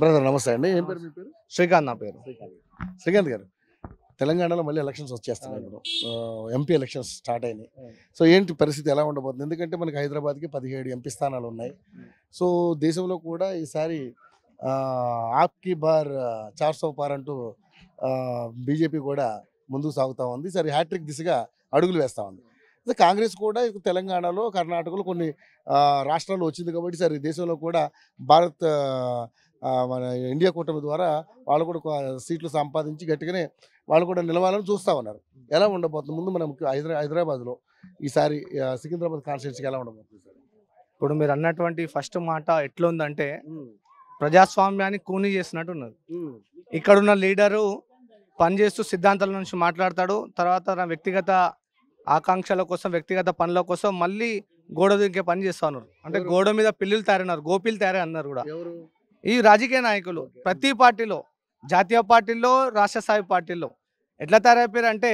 Brother నమస్తే అండి. ఏం పేరు మీ పేరు? శ్రీకాంత్ నా పేరు. శ్రీకాంత్ గారు, తెలంగాణలో మళ్ళీ ఎలక్షన్స్ వచ్చేస్తున్నాయి ఇప్పుడు. ఎంపీ ఎలక్షన్స్ స్టార్ట్ అయినాయి. సో ఏంటి పరిస్థితి ఎలా ఉండబోతుంది? ఎందుకంటే మనకి హైదరాబాద్కి 17 ఎంపీ స్థానాలు ఉన్నాయి. సో దేశంలో కూడా ఈసారి ఆప్కి బార్ 400 పార్ అంటూ బీజేపీ కూడా ముందుకు సాగుతూ ఉంది. సరే హ్యాట్రిక్ దిశగా అడుగులు వేస్తూ ఉంది. కాంగ్రెస్ కూడా తెలంగాణలో, కర్ణాటకలో కొన్ని రాష్ట్రాల్లో వచ్చింది కాబట్టి సరే దేశంలో కూడా భారత్ మన ఇండియా కూటమి ద్వారా వాళ్ళు కూడా సీట్లు సంపాదించి గట్టిగానే వాళ్ళు కూడా నిలవాలని చూస్తూ ఉన్నారు. ఎలా ఉండబోతుంది ముందు మనం హైదరాబాద్లో ఈసారి సికింద్రాబాద్ కాన్స్టిట్యూన్సీకి ఎలా ఉండబోతుంది సార్? ఇప్పుడు మీరు అన్నటువంటి ఫస్ట్ మాట ఎట్లుందంటే ప్రజాస్వామ్యాన్ని కూని చేసినట్టు ఉన్నది. ఇక్కడున్న లీడరు పనిచేస్తూ సిద్ధాంతాల నుంచి మాట్లాడతాడు, తర్వాత తన వ్యక్తిగత ఆకాంక్షల కోసం, వ్యక్తిగత పనుల కోసం మళ్ళీ గోడ దింకే పని చేస్తా ఉన్నారు. అంటే గోడ మీద పిల్లులు తయారైనారు, గోపిలు తయారై అన్నారు కూడా ఈ రాజకీయ నాయకులు. ప్రతి పార్టీలో, జాతీయ పార్టీల్లో, రాష్ట్ర స్థాయి పార్టీల్లో ఎట్లా తయారైపోయారు అంటే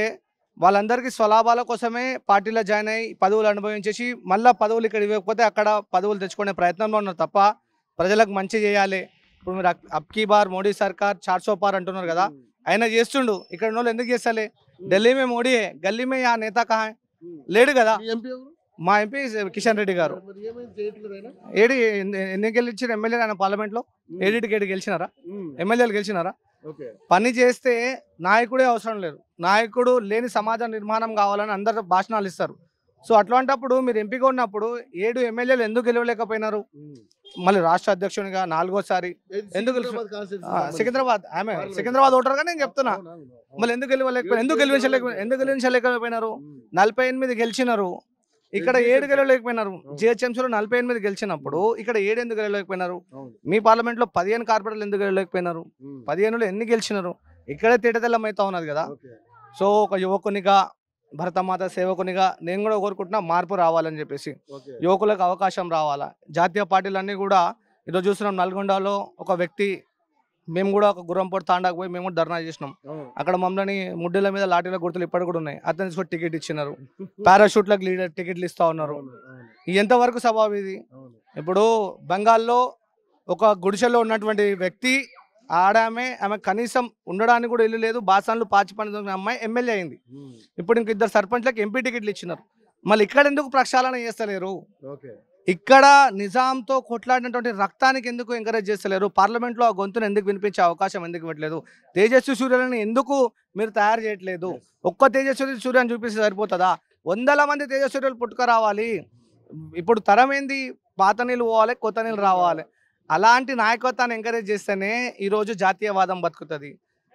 వాళ్ళందరికీ స్వలాభాల కోసమే పార్టీలో జాయిన్ అయ్యి పదవులు అనుభవించేసి మళ్ళీ పదవులు ఇక్కడ ఇవ్వకపోతే అక్కడ పదవులు తెచ్చుకునే ప్రయత్నంలో ఉన్నారు తప్ప ప్రజలకు మంచి చేయాలి. ఇప్పుడు మీరు అబ్కీ బార్ మోడీ సర్కార్ 400 పార్ అంటున్నారు కదా, ఆయన చేస్తుండు. ఇక్కడ ఉన్న వాళ్ళు ఎందుకు చేస్తలే? ఢిల్లీ మే మోడీయే, గల్లీ మే ఆ నేత కహా లేడు కదా. మా ఎంపీ కిషన్ రెడ్డి గారు ఏడి ఎన్ని గెలిచిన ఎమ్మెల్యే ఆయన పార్లమెంట్లో? ఏడికి గెలిచినారా? ఎమ్మెల్యేలు గెలిచినారా? పని చేస్తే నాయకుడే అవసరం లేదు. నాయకుడు లేని సమాజ నిర్మాణం కావాలని అందరు భాషణాలు ఇస్తారు. సో అట్లాంటప్పుడు మీరు ఎంపీగా ఉన్నప్పుడు 7 ఎమ్మెల్యేలు ఎందుకు గెలవలేకపోయినారు? మళ్ళీ రాష్ట్ర అధ్యక్షునిగా 4వ సారి ఎందుకు సికింద్రాబాద్ ఓటర్ గా నేను చెప్తున్నా. మళ్ళీ ఎందుకు గెలిపించలేకపోయినారు? 48 గెలిచినారు, ఇక్కడ 7 గెలవలేకపోయినారు. జిహెచ్ఎంసీలో 48 గెలిచినప్పుడు ఇక్కడ 7 ఎందుకు గెలవలేకపోయినారు? మీ పార్లమెంట్ లో 15 కార్పొరేటర్లు ఎందుకు గెలవలేకపోయినారు? 15లో ఎన్ని గెలిచినారు? ఇక్కడే తేటతెల్లం అవుతా ఉన్నది కదా. సో ఒక యువకునిగా, భరతమాత సేవకునిగా నేను కూడా కోరుకుంటున్నా మార్పు రావాలని చెప్పేసి. యువకులకు అవకాశం రావాలా. జాతీయ పార్టీలన్నీ కూడా ఈరోజు చూస్తున్నాం. నల్గొండలో ఒక వ్యక్తి, మేము కూడా ఒక గుర్రంపోటు తాండాకు పోయి మేము కూడా ధర్నా చేసినాం. అక్కడ మమ్మల్ని ముడ్డల మీద లాఠీల గుర్తులు ఇప్పటికి కూడా ఉన్నాయి. అతను తీసుకొని టికెట్ ఇచ్చినారు, పారాషూట్లకు లీడర్ టికెట్లు ఇస్తా ఉన్నారు. ఎంతవరకు సభావి ఇది? ఇప్పుడు బెంగాల్లో ఒక గుడిసెలో ఉన్నటువంటి వ్యక్తి, ఆమె కనీసం ఉండడానికి కూడా ఇల్లు లేదు, బాసాన్లు పాచి పని అమ్మాయి ఎమ్మెల్యే అయింది. ఇప్పుడు ఇంక 2 సర్పంచ్లకు ఎంపీ టికెట్లు ఇచ్చినారు. మళ్ళీ ఇక్కడ ఎందుకు ప్రక్షాళన చేస్తలేరు? ఇక్కడ నిజాంతో కొట్లాడినటువంటి రక్తానికి ఎందుకు ఎంకరేజ్ చేస్తలేరు? పార్లమెంట్లో ఆ గొంతును ఎందుకు వినిపించే అవకాశం ఎందుకు ఇవ్వట్లేదు? తేజస్వి సూర్యులను ఎందుకు మీరు తయారు చేయట్లేదు? ఒక్క తేజస్వి సూర్యని చూపిస్తే సరిపోతుందా? 100 మంది తేజస్వీరులు పుట్టుకురావాలి. ఇప్పుడు తరం ఏంది? పాత నీళ్ళు పోవాలి, కొత్త నీళ్ళు రావాలి. అలాంటి నాయకత్వాన్ని ఎంకరేజ్ చేస్తేనే ఈరోజు జాతీయవాదం బతుకుతుంది.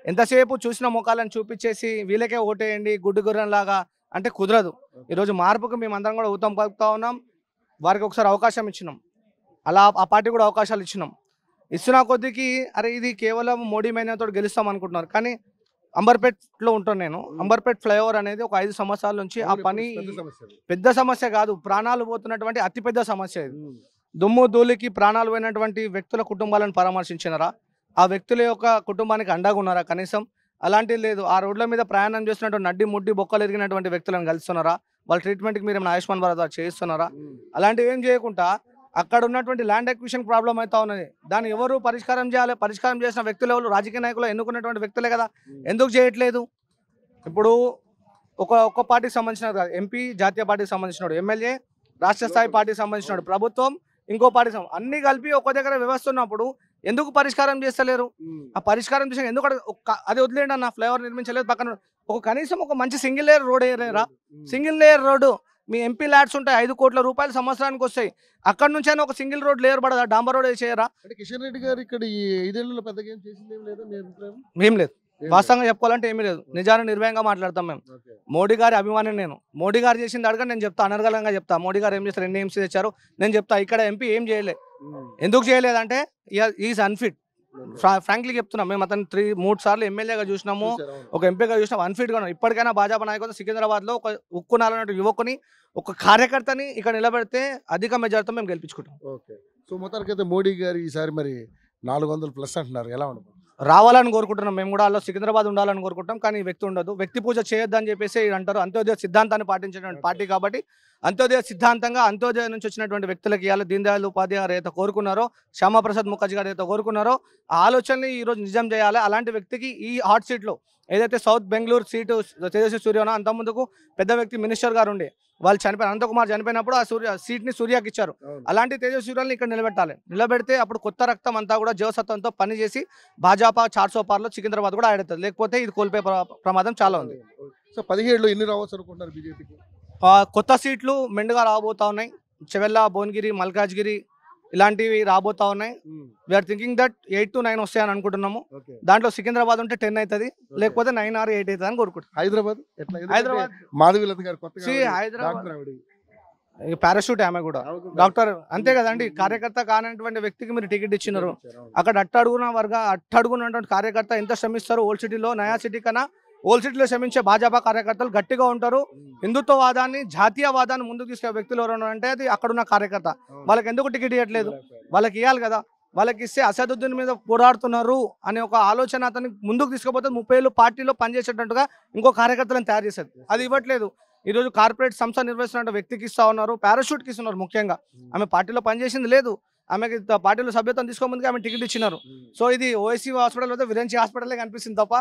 ఎంతసేపు చూసిన ముఖాలను చూపించేసి వీళ్ళకే ఓటేయండి గుడ్డు గుర్రంలాగా అంటే కుదరదు. ఈరోజు మార్పుకు మేమందరం కూడా ఊతం పలుకుతా ఉన్నాం. వారికి ఒకసారి అవకాశం ఇచ్చినాం, అలా ఆ పార్టీ కూడా అవకాశాలు ఇచ్చినాం. ఇస్తున్న కొద్దికి అరే ఇది కేవలం మోడీ మైనాతో గెలుస్తాం అనుకుంటున్నారు. కానీ అంబర్పేట్లో ఉంటాను నేను. అంబర్పేట్ ఫ్లైఓవర్ అనేది ఒక 5 సంవత్సరాల నుంచి ఆ పని పెద్ద సమస్య కాదు, ప్రాణాలు పోతున్నటువంటి అతిపెద్ద సమస్య ఇది. దుమ్ము ధూళికి ప్రాణాలు పోయినటువంటి వ్యక్తుల కుటుంబాలను పరామర్శించినారా? ఆ వ్యక్తుల యొక్క కుటుంబానికి అండగా ఉన్నారా కనీసం? అలాంటిది లేదు. ఆ రోడ్ల మీద ప్రయాణం చేస్తున్నటువంటి నడ్డి ముడ్డి బొక్కలు ఎరిగినటువంటి వ్యక్తులను కలుస్తున్నారా? వాళ్ళ ట్రీట్మెంట్కి మీరు ఏమైనా ఆయుష్మాన్ భారత్ చేయిస్తున్నారా? అలాంటివి ఏం చేయకుండా అక్కడ ఉన్నటువంటి ల్యాండ్ ఎక్విజిషన్ ప్రాబ్లం అవుతా ఉన్నది. దాన్ని ఎవరు పరిష్కారం చేయాలి? పరిష్కారం చేసిన వ్యక్తులు ఎవరు? రాజకీయ నాయకులు ఎన్నుకున్నటువంటి వ్యక్తులే కదా. ఎందుకు చేయట్లేదు? ఇప్పుడు ఒక పార్టీకి సంబంధించిన ఎంపీ, జాతీయ పార్టీకి సంబంధించినాడు, ఎమ్మెల్యే రాష్ట్ర స్థాయి పార్టీకి సంబంధించినాడు, ప్రభుత్వం ఇంకో పార్టీ అన్ని కలిపి ఒక దగ్గర వ్యవస్థ ఉన్నప్పుడు ఎందుకు పరిష్కారం చేస్తలేరు? ఆ పరిష్కారం చేసిన ఎందుకు అది వదిలేండి అన్న. ఫ్లైఓవర్ నిర్మించలేదు, పక్కన కనీసం ఒక మంచి సింగిల్ లేయర్ రోడ్ వేయరా? సింగిల్ లేయర్ రోడ్డు మీ ఎంపీ ల్యాడ్స్ ఉంటాయి, 5 కోట్ల రూపాయలు సంవత్సరానికి వస్తాయి. అక్కడ నుంచి అయినా ఒక సింగిల్ రోడ్ లేయర్ పడదా? డాంబర్ రోడ్ చేయరా? కిషన్ రెడ్డి గారు ఇక్కడ ఈ 5 ఏళ్లలో పెద్దగా ఏం చేసింది ఏం లేదు. వాస్తవంగా చెప్పుకోవాలంటే ఏమీ లేదు. నిజాన్ని నిర్భయంగా మాట్లాడతాం మేము. మోడీ గారి అభిమాని నేను. మోడీ గారు చేసింది అడగ నేను చెప్తా, అనర్గళంగా చెప్తా. మోడీ గారు ఏం చేస్తారు, 2 ఎంసీ తెచ్చారు నేను చెప్తా. ఇక్కడ ఎంపీ ఏం చేయలేదు. ఎందుకు చేయలేదంటే ఈజ్ అన్ఫిట్. ఫ్రాంక్లీ చెప్తున్నాం. మేము అతను 3 సార్లు ఎమ్మెల్యేగా చూసినాము, ఒక ఎంపీగా చూసినాం. అన్ఫిట్గా ఉన్నాం. ఇప్పటికైనా భాజపా నాయకులు సికింద్రాబాద్లో ఒక ఉక్కునాలన్నట్టు యువకుని, ఒక కార్యకర్తని ఇక్కడ నిలబెడితే అధిక మెజార్టీతో మేము గెలిపించుకుంటాం. ఓకే. సో మొత్తానికైతే మోడీ గారు ఈసారి మరి 400+ అంటున్నారు. ఎలా ఉండదు? రావాలని కోరుకుంటున్నాం. మేము కూడా వాళ్ళు సికింద్రాబాద్ ఉండాలని కోరుకుంటాం. కానీ ఈ వ్యక్తి ఉండదు. వ్యక్తి పూజ చేయొద్దని చెప్పేసి అంటారు. అంత్యోదయ సిద్ధాంతాన్ని పాటించినటువంటి పార్టీ కాబట్టి అంత్యోదయ సిద్ధాంతంగా అంత్యోదయ నుంచి వచ్చినటువంటి వ్యక్తులకి ఇవాళ దీన్ దయాళ్ ఉపాధ్యాయ గారు ఏదైతే కోరుకున్నారో, శ్యామాప్రసాద్ ముఖర్జీ గారు ఏదైతే కోరుకున్నారో ఆ ఆలోచనని ఈరోజు నిజం చేయాలి. అలాంటి వ్యక్తికి ఈ హాట్ సీట్లో ఏదైతే సౌత్ బెంగళూరు సీటు తేజస్వి సూర్యనో అంతకుముందుకు పెద్ద వ్యక్తి మినిస్టర్ గారు ఉండే వాళ్ళు చనిపోయిన అనంతకుమార్ చనిపోయినప్పుడు ఆ సీట్ని సూర్యకి ఇచ్చారు. అలాంటి తేజస్వి సూర్యాలను ఇక్కడ నిలబెడితే అప్పుడు కొత్త రక్తం అంతా కూడా జీవసత్వంతో పనిచేసి భాజపా 400 పార్లో సికింద్రాబాద్ కూడా ఆడుతుంది. లేకపోతే ఇది కోల్పోయే ప్రమాదం చాలా ఉంది. సో 17లో ఎన్ని రావచ్చు అనుకుంటున్నారు బీజేపీకి? కొత్త సీట్లు మెండుగా రాబోతా ఉన్నాయి. చెవెల్ల, భువనగిరి, మల్కాజ్గిరి ఇలాంటివి రాబోతా ఉన్నాయి. వీఆర్ థింకింగ్ దట్ 8 to 9 వస్తాయని అనుకుంటున్నాము. దాంట్లో సికింద్రాబాద్ ఉంటే 10 అవుతుంది, లేకపోతే 9 or 8 అవుతుంది అని కోరుకుంటున్నాం. హైదరాబాద్ హైదరాబాద్ మాధవీలత గారు కొత్తగా హైదరాబాద్ పారాషూట్ ఆమె కూడా డాక్టర్ అంతే కదండి. కార్యకర్త కానటువంటి వ్యక్తికి మీరు టికెట్ ఇచ్చినారు. అక్కడ అట్టడుగున్నటువంటి కార్యకర్త ఎంత శ్రమిస్తారు. ఓల్డ్ సిటీలో, నయా సిటీ కన్నా ఓల్డ్ సిటీలో శ్రమించే భాజపా కార్యకర్తలు గట్టిగా ఉంటారు. హిందుత్వవాదాన్ని, జాతీయవాదాన్ని ముందుకు తీసుకునే వ్యక్తులు ఎవరైనా అంటే అది అక్కడున్న కార్యకర్త. వాళ్ళకి ఎందుకు టికెట్ ఇవ్వట్లేదు? వాళ్ళకి ఇవ్వాలి కదా. వాళ్ళకి ఇస్తే అసదుద్దీన్ మీద పోరాడుతున్నారు అనే ఒక ఆలోచన అతన్ని ముందుకు తీసుకుపోతే 30 ఏళ్ళు పార్టీలో పనిచేసేటట్టుగా ఇంకో కార్యకర్తలను తయారు చేసేది. అది ఇవ్వట్లేదు. ఈరోజు కార్పొరేట్ సంస్థ నిర్వహిస్తున్న వ్యక్తికి ఇస్తా ఉన్నారు, పారాషూట్కి ఇస్తున్నారు. ముఖ్యంగా ఆమె పార్టీలో పనిచేసింది లేదు. ఆమెకి పార్టీలో సభ్యత్వం తీసుకోముందుగా ఆమె టికెట్ ఇచ్చినారు. సో ఇది ఓఎస్సీ హాస్పిటల్ అయితే విరెంచి హాస్పిటలే కనిపిస్తుంది తప్ప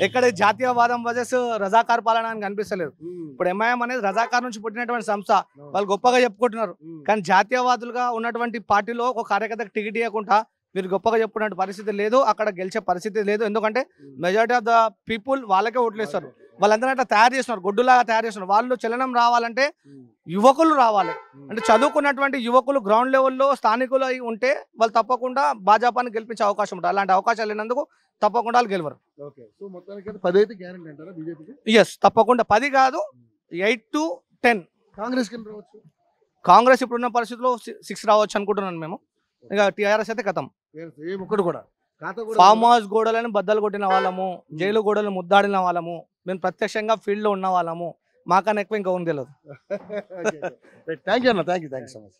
ఎక్కడ జాతీయవాదం వర్సెస్ రజాకార్ పాలన అని కనిపిస్తలేదు. ఇప్పుడు ఎంఐఎం అనేది రజాకార్ నుంచి పుట్టినటువంటి సంస్థ. వాళ్ళు గొప్పగా చెప్పుకుంటున్నారు. కానీ జాతీయవాదులుగా ఉన్నటువంటి పార్టీలో ఒక కార్యకర్తకు టికెట్ ఇవ్వకుండా మీరు గొప్పగా చెప్పుకునే పరిస్థితి లేదు. అక్కడ గెలిచే పరిస్థితి లేదు. ఎందుకంటే మెజారిటీ ఆఫ్ ద పీపుల్ వాళ్ళకే ఓట్లేస్తారు. వాళ్ళందరూ అట్లా తయారు చేస్తున్నారు, గొడ్డులాగా తయారు చేస్తున్నారు. వాళ్ళు చలనం రావాలంటే యువకులు రావాలి. అంటే చదువుకున్నటువంటి యువకులు గ్రౌండ్ లెవెల్లో స్థానికులు అయి ఉంటే వాళ్ళు తప్పకుండా భాజపాని గెలిపించే అవకాశం ఉంటుంది. అలాంటి అవకాశాలు లేనందుకు తప్పకుండా వాళ్ళు గెలవరు. ఎస్, తప్పకుండా 10 కాదు, 8 to 10. కాంగ్రెస్ ఇప్పుడున్న పరిస్థితుల్లో 6 రావచ్చు అనుకుంటున్నాను మేము. ఇక టీఆర్ఎస్ అయితే కథం. ఫామ్ హౌస్ గోడలను బద్దలు కొట్టిన వాళ్ళము, జైలు గోడలను ముద్దాడిన వాళ్ళము, మేము ప్రత్యక్షంగా ఫీల్డ్ లో ఉన్న వాళ్ళము. మాకన్నా ఎక్కువ ఇంకా ఉంది తెలియదు. థ్యాంక్ యూ అన్న, థ్యాంక్ యూ సో మచ్.